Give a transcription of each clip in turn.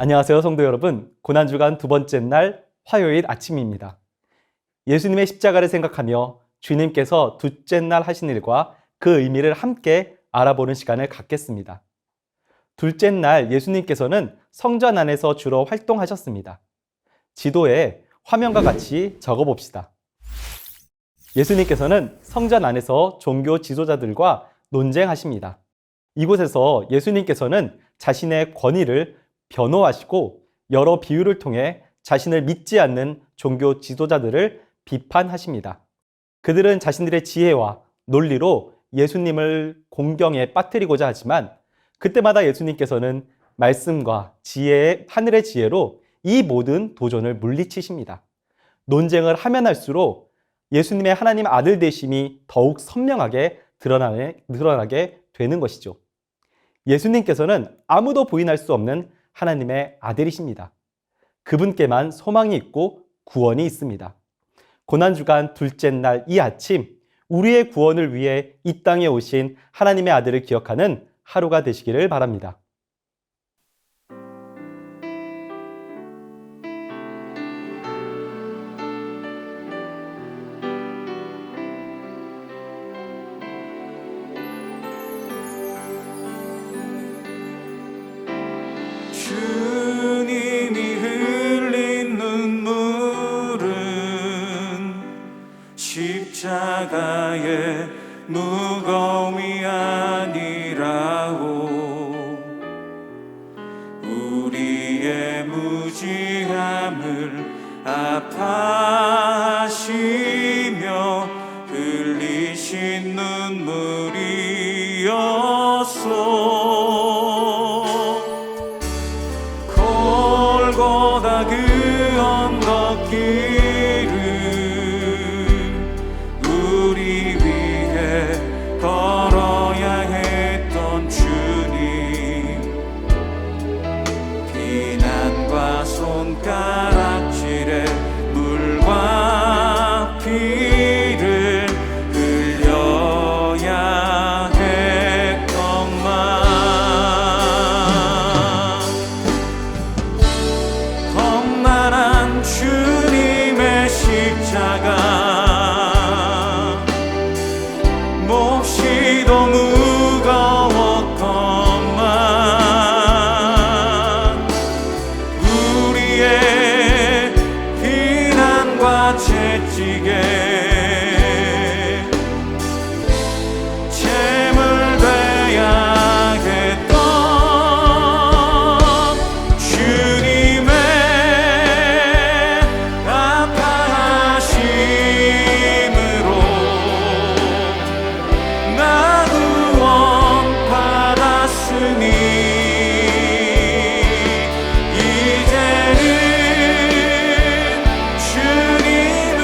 안녕하세요, 성도 여러분. 고난주간 두 번째 날 화요일 아침입니다. 예수님의 십자가를 생각하며 주님께서 둘째 날 하신 일과 그 의미를 함께 알아보는 시간을 갖겠습니다. 둘째 날 예수님께서는 성전 안에서 주로 활동하셨습니다. 지도에 화면과 같이 적어봅시다. 예수님께서는 성전 안에서 종교 지도자들과 논쟁하십니다. 이곳에서 예수님께서는 자신의 권위를 변호하시고 여러 비유를 통해 자신을 믿지 않는 종교 지도자들을 비판하십니다. 그들은 자신들의 지혜와 논리로 예수님을 공경에 빠뜨리고자 하지만 그때마다 예수님께서는 말씀과 지혜의 하늘의 지혜로 이 모든 도전을 물리치십니다. 논쟁을 하면 할수록 예수님의 하나님 아들 되심이 더욱 선명하게 드러나게 되는 것이죠. 예수님께서는 아무도 부인할 수 없는 하나님의 아들이십니다. 그분께만 소망이 있고 구원이 있습니다. 고난주간 둘째 날 이 아침, 우리의 구원을 위해 이 땅에 오신 하나님의 아들을 기억하는 하루가 되시기를 바랍니다. 주님이 흘린 눈물은 십자가의 무거움이 아니라오, 우리의 무지함을 아파하시며 흘리신 눈물이었소. 골고다 그 언덕길을 우리 위해 걸어야 했던 주님, 비난과 손가락질에 물과 피를 흘려야 했건만 험난한 주님의 십자가 몹시도 무거웠건만 우리의 비난과 채찍에 재물 돼야 했던 주님의 아파하심으로 나 구원 받았으니 이제는 주님을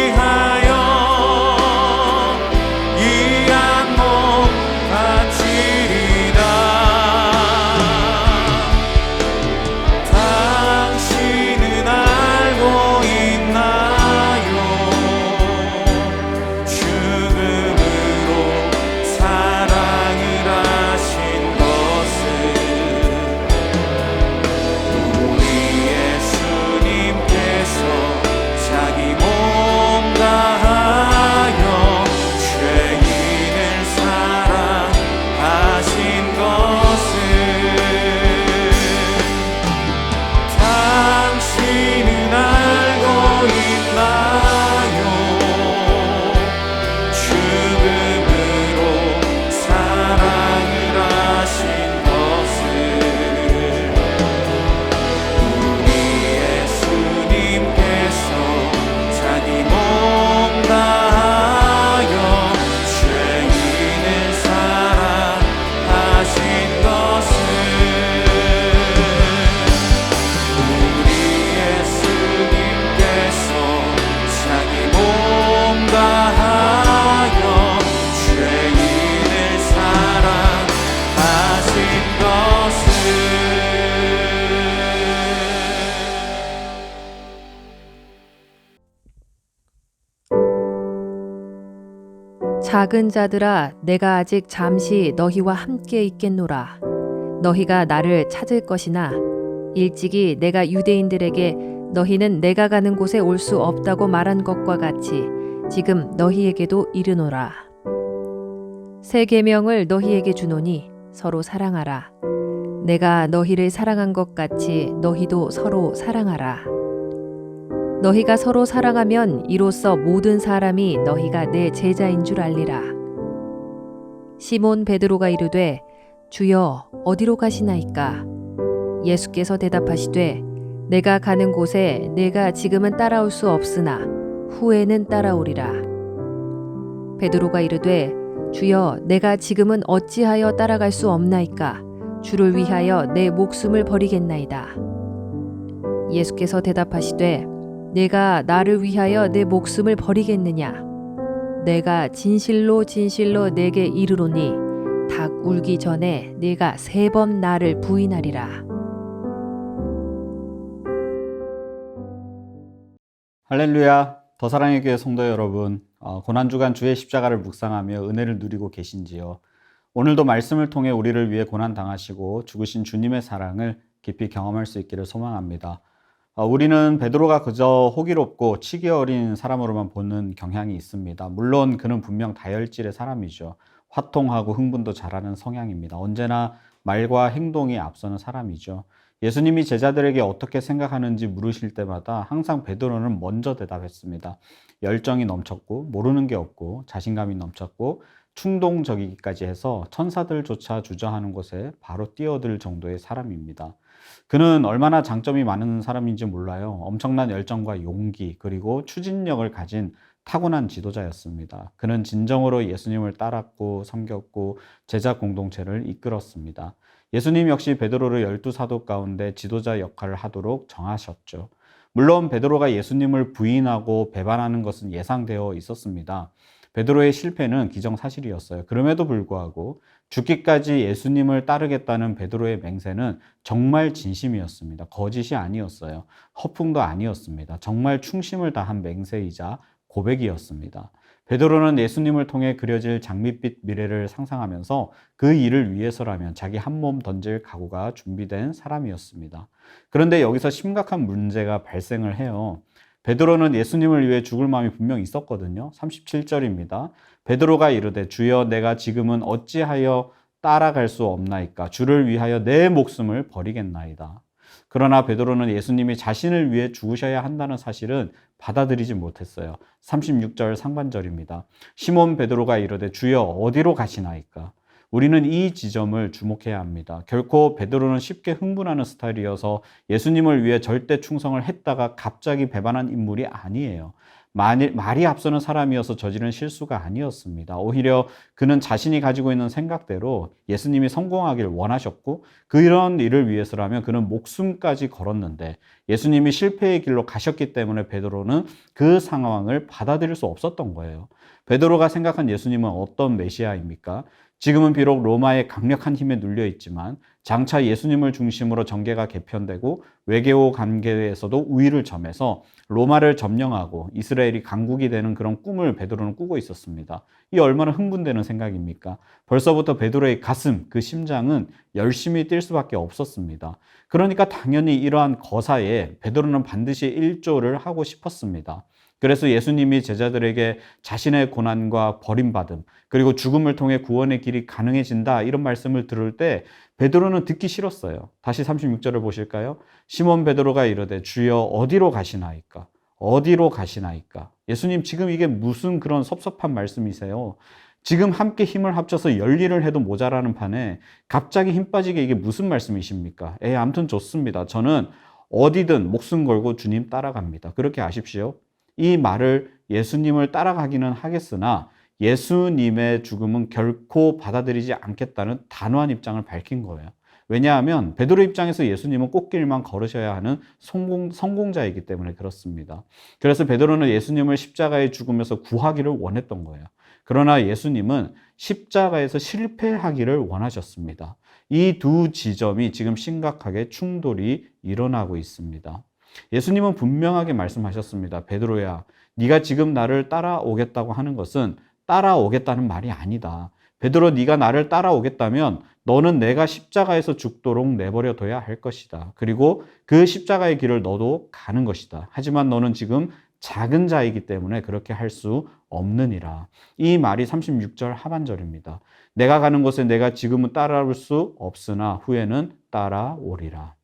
위하여 이 안목 바치리다. 당신은 알고 있나요? 죽음으로 사랑을 하신 것을 우리 예수님께서 자기 몸 다하여 죄인을 사랑하신 것을 당신은 알고 있나요? 죽음으로 사랑을 하신 것을 우리 예수님께서 자기 몸 다하여 죄인을 사랑하신 것을 우리 예수님께서 자기 몸 다하여 죄인을 사랑하신 것을. 작은 자들아, 내가 아직 잠시 너희와 함께 있겠노라. 너희가 나를 찾을 것이나 일찍이 내가 유대인들에게 너희는 내가 가는 곳에 올 수 없다고 말한 것과 같이 지금 너희에게도 이르노라. 새 계명을 너희에게 주노니 서로 사랑하라. 내가 너희를 사랑한 것 같이 너희도 서로 사랑하라. 너희가 서로 사랑하면 이로써 모든 사람이 너희가 내 제자인 줄 알리라. 시몬 베드로가 이르되 주여 어디로 가시나이까? 예수께서 대답하시되 내가 가는 곳에 내가 지금은 따라올 수 없으나 후에는 따라오리라. 베드로가 이르되 주여 내가 지금은 어찌하여 따라갈 수 없나이까? 주를 위하여 내 목숨을 버리겠나이다. 예수께서 대답하시되 내가 나를 위하여 내 목숨을 버리겠느냐? 내가 진실로 진실로 내게 이르노니 닭 울기 전에 네가 3번 나를 부인하리라. 할렐루야. 더 사랑의 교회 성도 여러분, 고난주간 주의 십자가를 묵상하며 은혜를 누리고 계신지요? 오늘도 말씀을 통해 우리를 위해 고난당하시고 죽으신 주님의 사랑을 깊이 경험할 수 있기를 소망합니다. 우리는 베드로가 그저 호기롭고 치기 어린 사람으로만 보는 경향이 있습니다. 물론 그는 분명 다혈질의 사람이죠. 화통하고 흥분도 잘하는 성향입니다. 언제나 말과 행동이 앞서는 사람이죠. 예수님이 제자들에게 어떻게 생각하는지 물으실 때마다 항상 베드로는 먼저 대답했습니다. 열정이 넘쳤고 모르는 게 없고 자신감이 넘쳤고 충동적이기까지 해서 천사들조차 주저하는 곳에 바로 뛰어들 정도의 사람입니다. 그는 얼마나 장점이 많은 사람인지 몰라요. 엄청난 열정과 용기 그리고 추진력을 가진 타고난 지도자였습니다. 그는 진정으로 예수님을 따랐고 섬겼고 제자 공동체를 이끌었습니다. 예수님 역시 베드로를 12사도 가운데 지도자 역할을 하도록 정하셨죠. 물론 베드로가 예수님을 부인하고 배반하는 것은 예상되어 있었습니다. 베드로의 실패는 기정사실이었어요. 그럼에도 불구하고 죽기까지 예수님을 따르겠다는 베드로의 맹세는 정말 진심이었습니다. 거짓이 아니었어요. 허풍도 아니었습니다. 정말 충심을 다한 맹세이자 고백이었습니다. 베드로는 예수님을 통해 그려질 장밋빛 미래를 상상하면서 그 일을 위해서라면 자기 한 몸 던질 각오가 준비된 사람이었습니다. 그런데 여기서 심각한 문제가 발생을 해요. 베드로는 예수님을 위해 죽을 마음이 분명 있었거든요. 37절입니다. 베드로가 이르되 주여 내가 지금은 어찌하여 따라갈 수 없나이까? 주를 위하여 내 목숨을 버리겠나이다. 그러나 베드로는 예수님이 자신을 위해 죽으셔야 한다는 사실은 받아들이지 못했어요. 36절 상반절입니다. 시몬 베드로가 이르되 주여 어디로 가시나이까? 우리는 이 지점을 주목해야 합니다. 결코 베드로는 쉽게 흥분하는 스타일이어서 예수님을 위해 절대 충성을 했다가 갑자기 배반한 인물이 아니에요. 말이 앞서는 사람이어서 저지른 실수가 아니었습니다. 오히려 그는 자신이 가지고 있는 생각대로 예수님이 성공하기를 원하셨고 그런 일을 위해서라면 그는 목숨까지 걸었는데 예수님이 실패의 길로 가셨기 때문에 베드로는 그 상황을 받아들일 수 없었던 거예요. 베드로가 생각한 예수님은 어떤 메시아입니까? 지금은 비록 로마의 강력한 힘에 눌려 있지만 장차 예수님을 중심으로 정계가 개편되고 외교 관계에서도 우위를 점해서 로마를 점령하고 이스라엘이 강국이 되는 그런 꿈을 베드로는 꾸고 있었습니다. 이 얼마나 흥분되는 생각입니까? 벌써부터 베드로의 가슴, 그 심장은 열심히 뛸 수밖에 없었습니다. 그러니까 당연히 이러한 거사에 베드로는 반드시 일조를 하고 싶었습니다. 그래서 예수님이 제자들에게 자신의 고난과 버림받음 그리고 죽음을 통해 구원의 길이 가능해진다 이런 말씀을 들을 때 베드로는 듣기 싫었어요. 다시 36절을 보실까요? 시몬 베드로가 이르되 주여 어디로 가시나이까? 어디로 가시나이까? 예수님 지금 이게 무슨 그런 섭섭한 말씀이세요? 지금 함께 힘을 합쳐서 열일을 해도 모자라는 판에 갑자기 힘 빠지게 이게 무슨 말씀이십니까? 아무튼 좋습니다. 저는 어디든 목숨 걸고 주님 따라갑니다. 그렇게 아십시오. 이 말을 예수님을 따라가기는 하겠으나 예수님의 죽음은 결코 받아들이지 않겠다는 단호한 입장을 밝힌 거예요. 왜냐하면 베드로 입장에서 예수님은 꽃길만 걸으셔야 하는 성공자이기 때문에 그렇습니다. 그래서 베드로는 예수님을 십자가에 죽으면서 구하기를 원했던 거예요. 그러나 예수님은 십자가에서 실패하기를 원하셨습니다. 이 두 지점이 지금 심각하게 충돌이 일어나고 있습니다. 예수님은 분명하게 말씀하셨습니다. 베드로야, 네가 지금 나를 따라오겠다고 하는 것은 따라오겠다는 말이 아니다. 베드로, 네가 나를 따라오겠다면 너는 내가 십자가에서 죽도록 내버려 둬야 할 것이다. 그리고 그 십자가의 길을 너도 가는 것이다. 하지만 너는 지금 작은 자이기 때문에 그렇게 할 수 없느니라. 이 말이 36절 하반절입니다. 내가 가는 곳에 내가 지금은 따라올 수 없으나 후에는 따라오리라.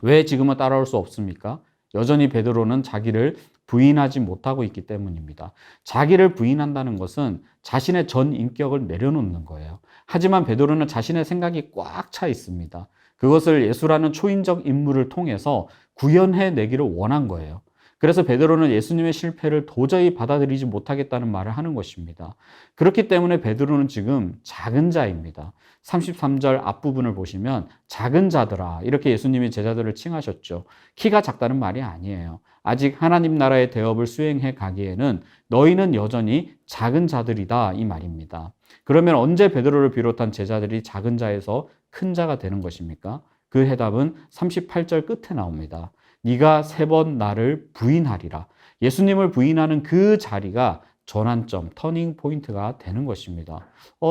왜 지금은 따라올 수 없습니까? 여전히 베드로는 자기를 부인하지 못하고 있기 때문입니다. 자기를 부인한다는 것은 자신의 전 인격을 내려놓는 거예요. 하지만 베드로는 자신의 생각이 꽉 차 있습니다. 그것을 예수라는 초인적 인물을 통해서 구현해 내기를 원한 거예요. 그래서 베드로는 예수님의 실패를 도저히 받아들이지 못하겠다는 말을 하는 것입니다. 그렇기 때문에 베드로는 지금 작은 자입니다. 33절 앞부분을 보시면 작은 자들아 이렇게 예수님이 제자들을 칭하셨죠. 키가 작다는 말이 아니에요. 아직 하나님 나라의 대업을 수행해 가기에는 너희는 여전히 작은 자들이다 이 말입니다. 그러면 언제 베드로를 비롯한 제자들이 작은 자에서 큰 자가 되는 것입니까? 그 해답은 38절 끝에 나옵니다. 네가 3번 나를 부인하리라. 예수님을 부인하는 그 자리가 전환점, 터닝 포인트가 되는 것입니다.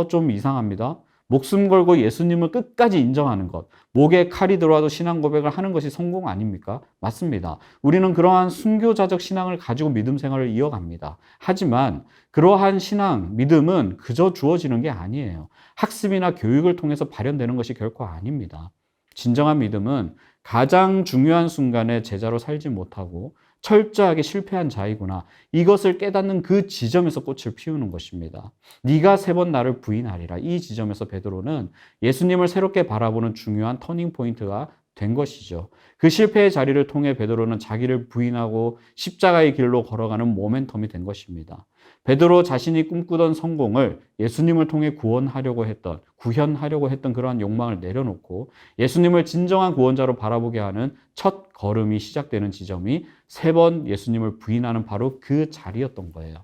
좀 이상합니다. 목숨 걸고 예수님을 끝까지 인정하는 것, 목에 칼이 들어와도 신앙 고백을 하는 것이 성공 아닙니까? 맞습니다. 우리는 그러한 순교자적 신앙을 가지고 믿음 생활을 이어갑니다. 하지만 그러한 신앙, 믿음은 그저 주어지는 게 아니에요. 학습이나 교육을 통해서 발현되는 것이 결코 아닙니다. 진정한 믿음은 가장 중요한 순간에 제자로 살지 못하고 철저하게 실패한 자이구나. 이것을 깨닫는 그 지점에서 꽃을 피우는 것입니다. 네가 3번 나를 부인하리라. 이 지점에서 베드로는 예수님을 새롭게 바라보는 중요한 터닝 포인트가 된 것이죠. 그 실패의 자리를 통해 베드로는 자기를 부인하고 십자가의 길로 걸어가는 모멘텀이 된 것입니다. 베드로 자신이 꿈꾸던 성공을 예수님을 통해 구현하려고 했던 그러한 욕망을 내려놓고 예수님을 진정한 구원자로 바라보게 하는 첫 걸음이 시작되는 지점이 3번 예수님을 부인하는 바로 그 자리였던 거예요.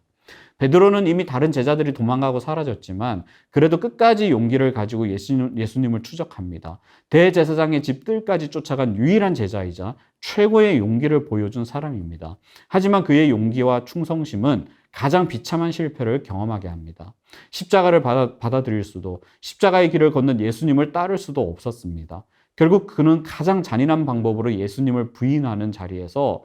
베드로는 이미 다른 제자들이 도망가고 사라졌지만 그래도 끝까지 용기를 가지고 예수님을 추적합니다. 대제사장의 집들까지 쫓아간 유일한 제자이자 최고의 용기를 보여준 사람입니다. 하지만 그의 용기와 충성심은 가장 비참한 실패를 경험하게 합니다. 십자가를 받아들일 수도, 십자가의 길을 걷는 예수님을 따를 수도 없었습니다. 결국 그는 가장 잔인한 방법으로 예수님을 부인하는 자리에서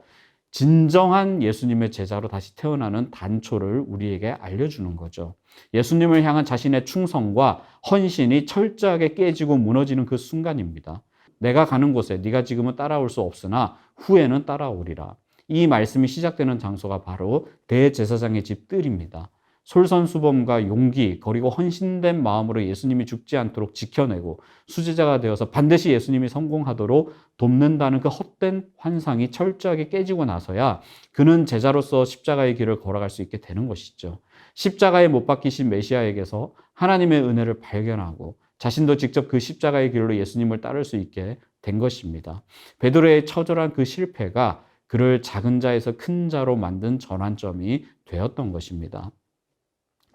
진정한 예수님의 제자로 다시 태어나는 단초를 우리에게 알려주는 거죠. 예수님을 향한 자신의 충성과 헌신이 철저하게 깨지고 무너지는 그 순간입니다. 내가 가는 곳에 네가 지금은 따라올 수 없으나 후에는 따라오리라. 이 말씀이 시작되는 장소가 바로 대제사장의 집 뜰입니다. 솔선수범과 용기 그리고 헌신된 마음으로 예수님이 죽지 않도록 지켜내고 수제자가 되어서 반드시 예수님이 성공하도록 돕는다는 그 헛된 환상이 철저하게 깨지고 나서야 그는 제자로서 십자가의 길을 걸어갈 수 있게 되는 것이죠. 십자가에 못 박히신 메시아에게서 하나님의 은혜를 발견하고 자신도 직접 그 십자가의 길로 예수님을 따를 수 있게 된 것입니다. 베드로의 처절한 그 실패가 그를 작은 자에서 큰 자로 만든 전환점이 되었던 것입니다.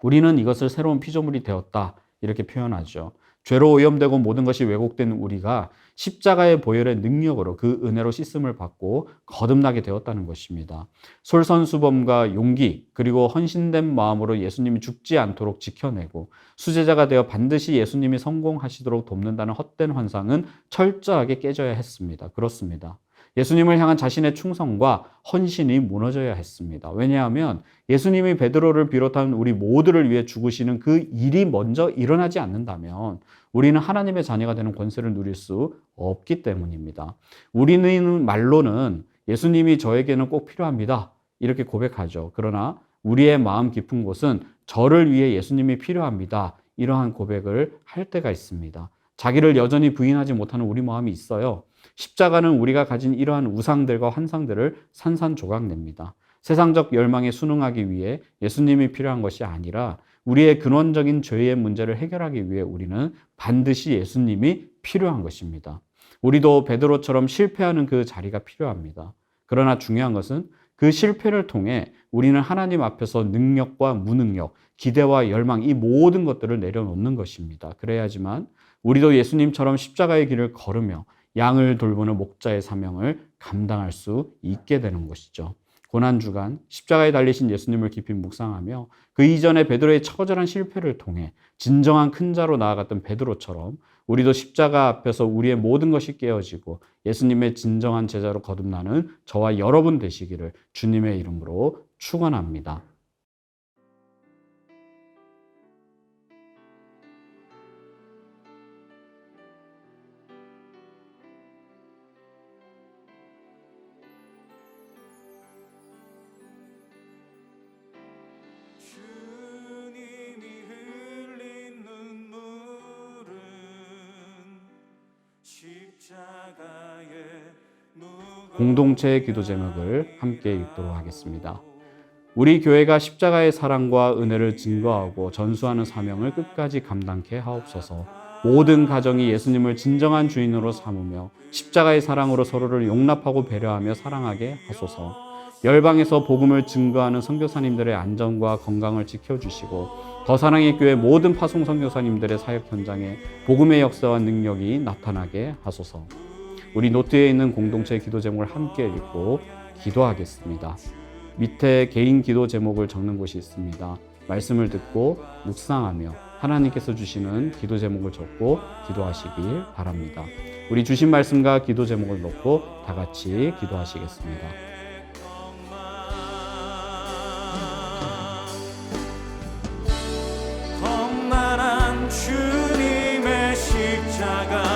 우리는 이것을 새로운 피조물이 되었다 이렇게 표현하죠. 죄로 오염되고 모든 것이 왜곡된 우리가 십자가의 보혈의 능력으로 그 은혜로 씻음을 받고 거듭나게 되었다는 것입니다. 솔선수범과 용기 그리고 헌신된 마음으로 예수님이 죽지 않도록 지켜내고 수제자가 되어 반드시 예수님이 성공하시도록 돕는다는 헛된 환상은 철저하게 깨져야 했습니다. 그렇습니다. 예수님을 향한 자신의 충성과 헌신이 무너져야 했습니다. 왜냐하면 예수님이 베드로를 비롯한 우리 모두를 위해 죽으시는 그 일이 먼저 일어나지 않는다면 우리는 하나님의 자녀가 되는 권세를 누릴 수 없기 때문입니다. 우리는 말로는 예수님이 저에게는 꼭 필요합니다. 이렇게 고백하죠. 그러나 우리의 마음 깊은 곳은 저를 위해 예수님이 필요합니다. 이러한 고백을 할 때가 있습니다. 자기를 여전히 부인하지 못하는 우리 마음이 있어요. 십자가는 우리가 가진 이러한 우상들과 환상들을 산산조각 냅니다. 세상적 열망에 순응하기 위해 예수님이 필요한 것이 아니라 우리의 근원적인 죄의 문제를 해결하기 위해 우리는 반드시 예수님이 필요한 것입니다. 우리도 베드로처럼 실패하는 그 자리가 필요합니다. 그러나 중요한 것은 그 실패를 통해 우리는 하나님 앞에서 능력과 무능력, 기대와 열망 이 모든 것들을 내려놓는 것입니다. 그래야지만 우리도 예수님처럼 십자가의 길을 걸으며 양을 돌보는 목자의 사명을 감당할 수 있게 되는 것이죠. 고난주간 십자가에 달리신 예수님을 깊이 묵상하며 그 이전에 베드로의 처절한 실패를 통해 진정한 큰 자로 나아갔던 베드로처럼 우리도 십자가 앞에서 우리의 모든 것이 깨어지고 예수님의 진정한 제자로 거듭나는 저와 여러분 되시기를 주님의 이름으로 축원합니다. 주님이 흘린 눈물은 십자가의 공동체의 기도 제목을 함께 읽도록 하겠습니다. 우리 교회가 십자가의 사랑과 은혜를 증거하고 전수하는 사명을 끝까지 감당케 하옵소서. 모든 가정이 예수님을 진정한 주인으로 삼으며 십자가의 사랑으로 서로를 용납하고 배려하며 사랑하게 하소서. 열방에서 복음을 증거하는 선교사님들의 안전과 건강을 지켜주시고 더 사랑의 교회 모든 파송 선교사님들의 사역 현장에 복음의 역사와 능력이 나타나게 하소서. 우리 노트에 있는 공동체 기도 제목을 함께 읽고 기도하겠습니다. 밑에 개인 기도 제목을 적는 곳이 있습니다. 말씀을 듣고 묵상하며 하나님께서 주시는 기도 제목을 적고 기도하시길 바랍니다. 우리 주신 말씀과 기도 제목을 놓고 다 같이 기도하시겠습니다. 험난한 주님의 십자가